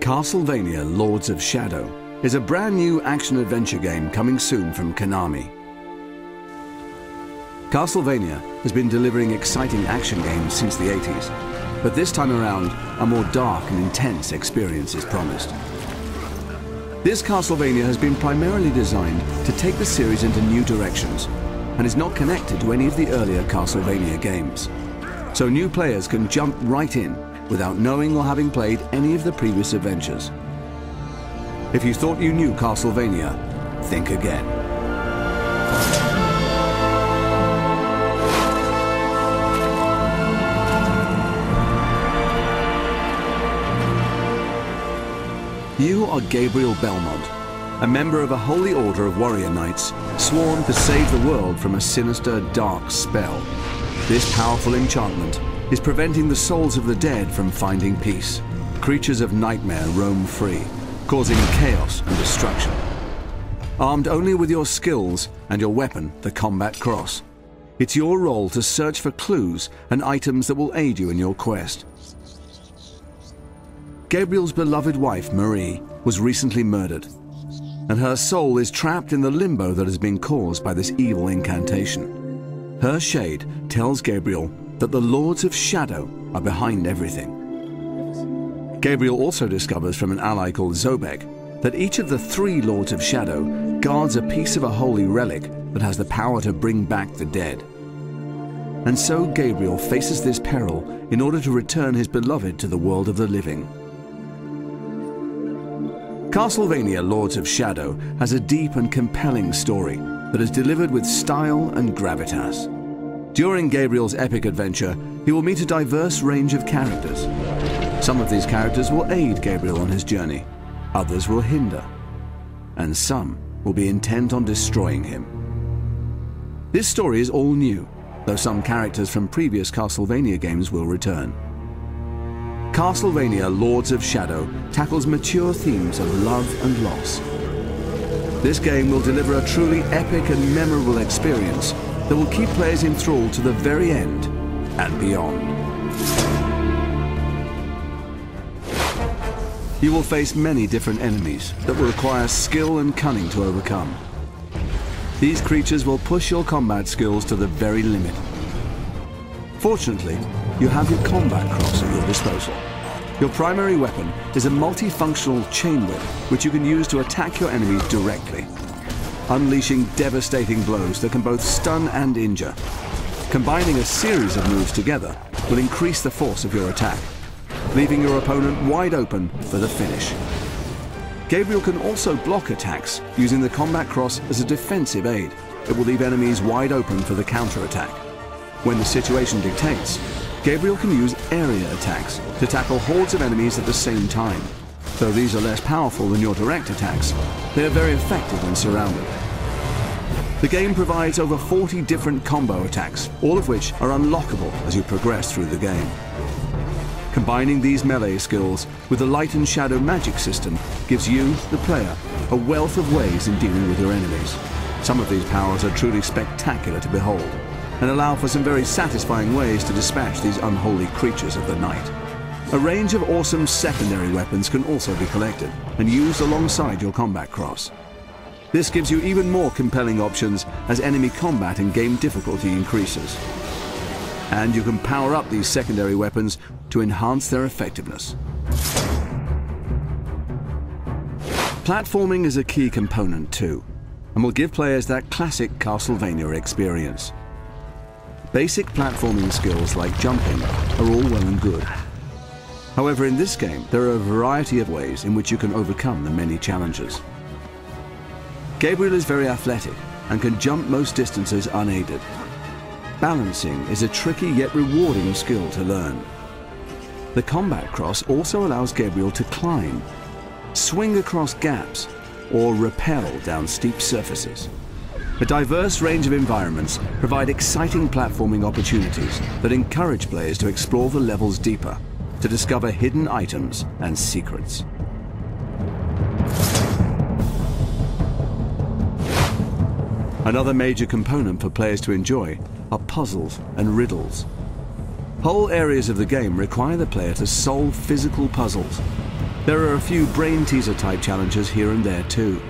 Castlevania Lords of Shadow is a brand new action-adventure game coming soon from Konami. Castlevania has been delivering exciting action games since the 80s, but this time around, a more dark and intense experience is promised. This Castlevania has been primarily designed to take the series into new directions and is not connected to any of the earlier Castlevania games. So new players can jump right in without knowing or having played any of the previous adventures. If you thought you knew Castlevania, think again. You are Gabriel Belmont, a member of a holy order of warrior knights sworn to save the world from a sinister, dark spell. This powerful enchantment is preventing the souls of the dead from finding peace. Creatures of nightmare roam free, causing chaos and destruction. Armed only with your skills and your weapon, the combat cross, it's your role to search for clues and items that will aid you in your quest. Gabriel's beloved wife, Marie, was recently murdered, and her soul is trapped in the limbo that has been caused by this evil incantation. Her shade tells Gabriel that the Lords of Shadow are behind everything. Gabriel also discovers from an ally called Zobek that each of the 3 Lords of Shadow guards a piece of a holy relic that has the power to bring back the dead. And so Gabriel faces this peril in order to return his beloved to the world of the living. Castlevania Lords of Shadow has a deep and compelling story that is delivered with style and gravitas. During Gabriel's epic adventure, he will meet a diverse range of characters. Some of these characters will aid Gabriel on his journey, others will hinder, and some will be intent on destroying him. This story is all new, though some characters from previous Castlevania games will return. Castlevania Lords of Shadow tackles mature themes of love and loss. This game will deliver a truly epic and memorable experience that will keep players enthralled to the very end and beyond. You will face many different enemies that will require skill and cunning to overcome. These creatures will push your combat skills to the very limit. Fortunately, you have your combat cross at your disposal. Your primary weapon is a multifunctional chain whip which you can use to attack your enemies directly, unleashing devastating blows that can both stun and injure. Combining a series of moves together will increase the force of your attack, leaving your opponent wide open for the finish. Gabriel can also block attacks using the combat cross as a defensive aid. It will leave enemies wide open for the counter-attack. When the situation dictates, Gabriel can use area attacks to tackle hordes of enemies at the same time. Though these are less powerful than your direct attacks, they are very effective when surrounded. The game provides over 40 different combo attacks, all of which are unlockable as you progress through the game. Combining these melee skills with the light and shadow magic system gives you, the player, a wealth of ways in dealing with your enemies. Some of these powers are truly spectacular to behold, and allow for some very satisfying ways to dispatch these unholy creatures of the night. A range of awesome secondary weapons can also be collected and used alongside your combat cross. This gives you even more compelling options as enemy combat and game difficulty increases. And you can power up these secondary weapons to enhance their effectiveness. Platforming is a key component too, and will give players that classic Castlevania experience. Basic platforming skills like jumping are all well and good. However, in this game, there are a variety of ways in which you can overcome the many challenges. Gabriel is very athletic and can jump most distances unaided. Balancing is a tricky yet rewarding skill to learn. The combat cross also allows Gabriel to climb, swing across gaps, or rappel down steep surfaces. A diverse range of environments provide exciting platforming opportunities that encourage players to explore the levels deeper, to discover hidden items and secrets. Another major component for players to enjoy are puzzles and riddles. Whole areas of the game require the player to solve physical puzzles. There are a few brain-teaser type challenges here and there too.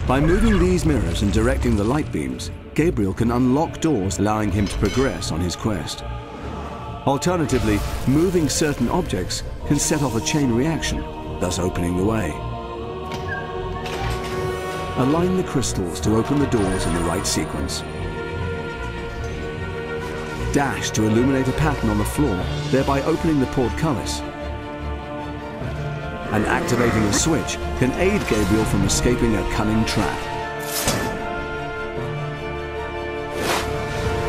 By moving these mirrors and directing the light beams, Gabriel can unlock doors allowing him to progress on his quest. Alternatively, moving certain objects can set off a chain reaction, thus opening the way. Align the crystals to open the doors in the right sequence. Dash to illuminate a pattern on the floor, thereby opening the portcullis. And activating a switch can aid Gabriel from escaping a cunning trap.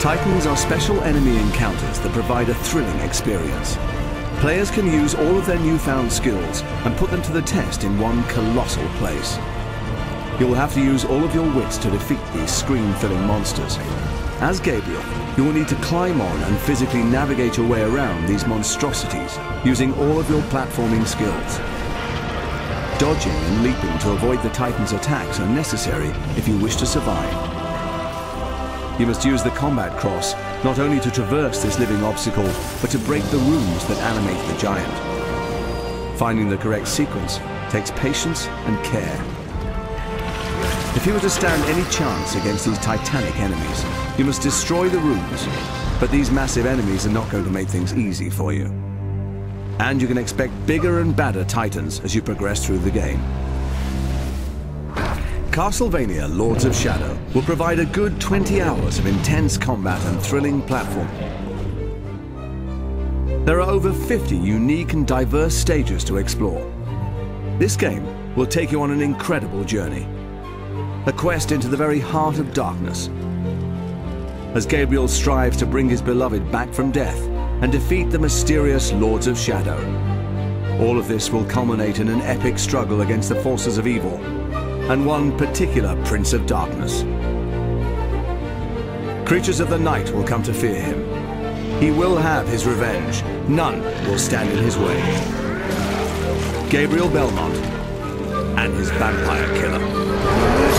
Titans are special enemy encounters that provide a thrilling experience. Players can use all of their newfound skills and put them to the test in one colossal place. You will have to use all of your wits to defeat these screen-filling monsters. As Gabriel, you will need to climb on and physically navigate your way around these monstrosities, using all of your platforming skills. Dodging and leaping to avoid the Titan's attacks are necessary if you wish to survive. You must use the combat cross not only to traverse this living obstacle, but to break the runes that animate the giant. Finding the correct sequence takes patience and care. If you were to stand any chance against these titanic enemies, you must destroy the runes, but these massive enemies are not going to make things easy for you. And you can expect bigger and badder Titans as you progress through the game. Castlevania Lords of Shadow will provide a good 20 hours of intense combat and thrilling platform. There are over 50 unique and diverse stages to explore. This game will take you on an incredible journey. A quest into the very heart of darkness. As Gabriel strives to bring his beloved back from death and defeat the mysterious Lords of Shadow. All of this will culminate in an epic struggle against the forces of evil, and one particular Prince of Darkness. Creatures of the night will come to fear him. He will have his revenge. None will stand in his way. Gabriel Belmont and his vampire killer.